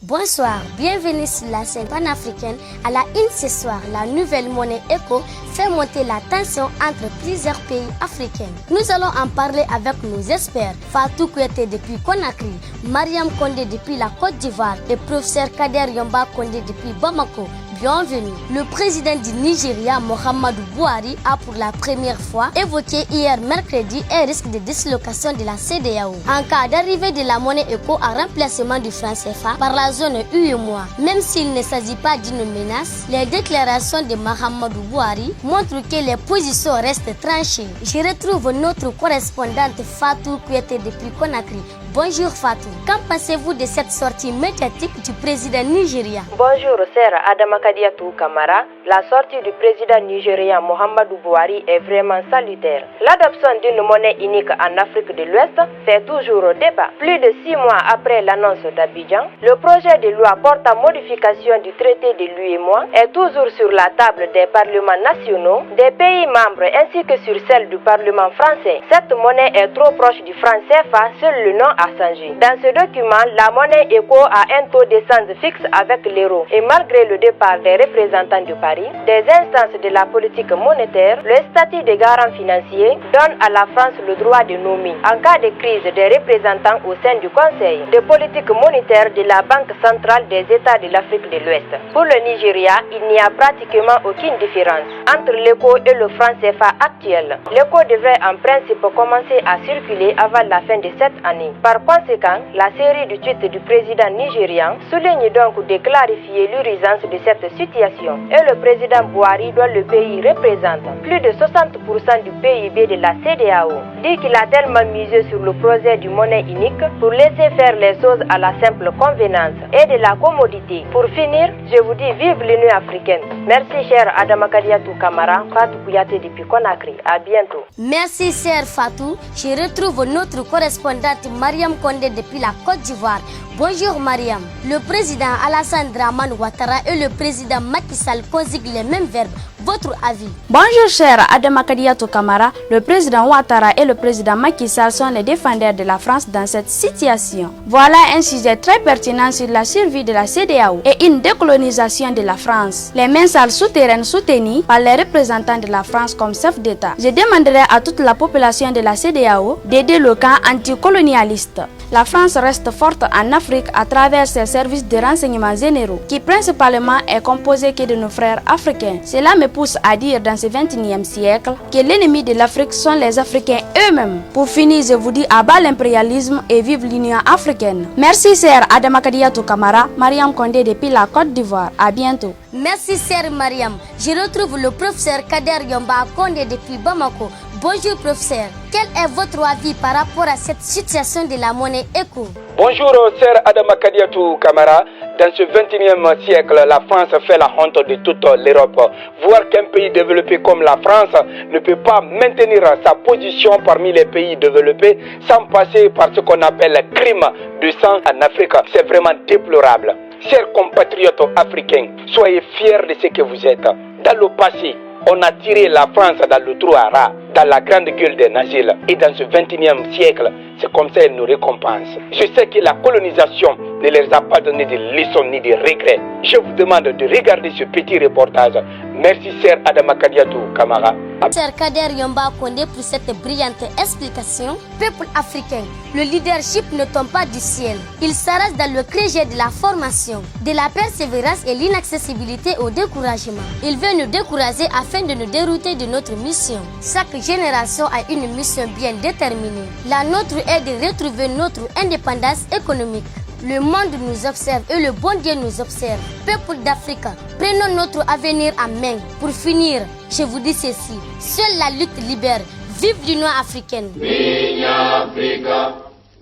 Bonsoir, bienvenue sur la scène panafricaine. À la une ce soir, la nouvelle monnaie ECO fait monter la tension entre plusieurs pays africains. Nous allons en parler avec nos experts. Fatou Kouyaté depuis Conakry, Mariam Kondé depuis la Côte d'Ivoire et professeur Kader Yomba Kondé depuis Bamako. Bienvenue. Le président du Nigeria, Muhammadu Buhari, a pour la première fois évoqué hier mercredi un risque de dislocation de la CEDEAO en cas d'arrivée de la monnaie ECO en remplacement du franc CFA par la zone UEMOA. Même s'il ne s'agit pas d'une menace, les déclarations de Muhammadu Buhari montrent que les positions restent tranchées. Je retrouve notre correspondante Fatou Kouyaté depuis Conakry. Bonjour Fatou, qu'en pensez-vous de cette sortie médiatique du président nigérien? Bonjour, sœur Adama Kadiatou Kamara. La sortie du président nigérien Muhammadu Buhari est vraiment salutaire. L'adoption d'une monnaie unique en Afrique de l'Ouest fait toujours débat. Plus de 6 mois après l'annonce d'Abidjan, le projet de loi portant modification du traité de l'UEMOA est toujours sur la table des parlements nationaux, des pays membres ainsi que sur celle du Parlement français. Cette monnaie est trop proche du franc CFA, seul le nom a changé. Dans ce document, la monnaie ECO a un taux d'échange fixe avec l'euro et malgré le départ des représentants de Paris, des instances de la politique monétaire, le statut de garant financier donne à la France le droit de nommer, en cas de crise, des représentants au sein du Conseil de politique monétaire de la Banque centrale des États de l'Afrique de l'Ouest. Pour le Nigeria, il n'y a pratiquement aucune différence entre l'ECO et le franc CFA actuel. L'ECO devrait en principe commencer à circuler avant la fin de cette année. Par conséquent, la série de tweets du président nigérian souligne donc de clarifier l'urgence de cette situation. Et le président Buhari, dont le pays représente plus de 60% du PIB de la CEDEAO, dit qu'il a tellement misé sur le projet du monnaie unique pour laisser faire les choses à la simple convenance et de la commodité. Pour finir, je vous dis vive l'Union africaine. Merci cher Adama Kadiatou Kamara, Fatou Kouyaté depuis Conakry. À bientôt. Merci cher Fatou. Je retrouve notre correspondante Mariam Kondé depuis la Côte d'Ivoire. Bonjour Mariam. Le président Alassane Dramane Ouattara et le président Macky Sall conjuguent les mêmes verbes. Votre avis? Bonjour cher Adama Kadiatou Kamara. Le président Ouattara et le président Macky Sall sont les défendeurs de la France dans cette situation. Voilà un sujet très pertinent sur la survie de la CEDEAO et une décolonisation de la France. Les mains sales souterraines soutenues par les représentants de la France comme chef d'État. Je demanderai à toute la population de la CEDEAO d'aider le camp anticolonialiste. La France reste forte en Afrique à travers ses services de renseignement généraux, qui principalement est composé que de nos frères africains. Cela me pousse à dire dans ce 21e siècle que l'ennemi de l'Afrique sont les Africains eux-mêmes. Pour finir, je vous dis à bas l'impérialisme et vive l'Union africaine. Merci sœur Adama Kadiatou Kamara, Mariam Kondé depuis la Côte d'Ivoire. À bientôt. Merci sœur Mariam. Je retrouve le professeur Kader Yomba Kondé depuis Bamako. Bonjour professeur, quel est votre avis par rapport à cette situation de la monnaie ECO? Bonjour sœur Adama Kadiatou Kamara. Dans ce 21e siècle, la France fait la honte de toute l'Europe. Voir qu'un pays développé comme la France ne peut pas maintenir sa position parmi les pays développés sans passer par ce qu'on appelle crime de sang en Afrique, c'est vraiment déplorable. Chers compatriotes africains, soyez fiers de ce que vous êtes. Dans le passé, on a tiré la France dans le trou à rats, dans la grande gueule des nazis. Et dans ce 21e siècle, c'est comme ça qu'elle nous récompense. Je sais que la colonisation ne leur a pas donné de leçons ni de regrets. Je vous demande de regarder ce petit reportage. Merci, sœur Adama Kadiatou Kamara. Sœur Kader Yomba Kondé pour cette brillante explication. Peuple africain, le leadership ne tombe pas du ciel. Il s'arrête dans le creuset de la formation, de la persévérance et l'inaccessibilité au découragement. Il veut nous décourager afin de nous dérouter de notre mission. Chaque génération a une mission bien déterminée. La nôtre est de retrouver notre indépendance économique. Le monde nous observe et le bon Dieu nous observe. Peuple d'Afrique, prenons notre avenir en main. Pour finir, je vous dis ceci. Seule la lutte libère. Vive l'Union africaine. Vive Africa.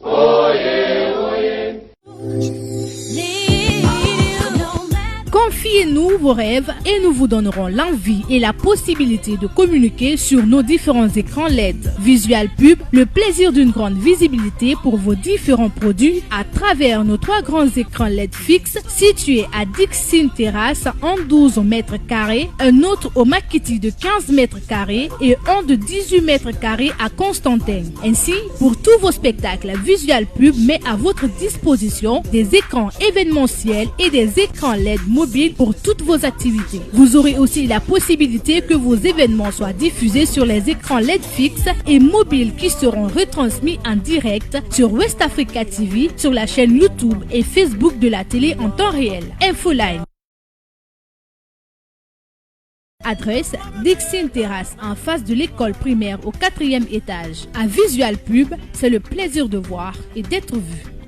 Oye, oye. Confiez-nous vos rêves et nous vous donnerons l'envie et la possibilité de communiquer sur nos différents écrans LED. Visual Pub, le plaisir d'une grande visibilité pour vos différents produits à travers nos 3 grands écrans LED fixes situés à Dixine Terrasse en 12 mètres carrés, un autre au Makiti de 15 mètres carrés et un de 18 mètres carrés à Constantin. Ainsi, pour tous vos spectacles, Visual Pub met à votre disposition des écrans événementiels et des écrans LED mobiles pour toutes vos activités. Vous aurez aussi la possibilité que vos événements soient diffusés sur les écrans LED fixes et mobiles qui seront retransmis en direct sur West Africa TV, sur la chaîne YouTube et Facebook de la télé en temps réel. Infoline. Adresse Dixine Terrasse en face de l'école primaire au 4e étage. À Visual Pub, c'est le plaisir de voir et d'être vu.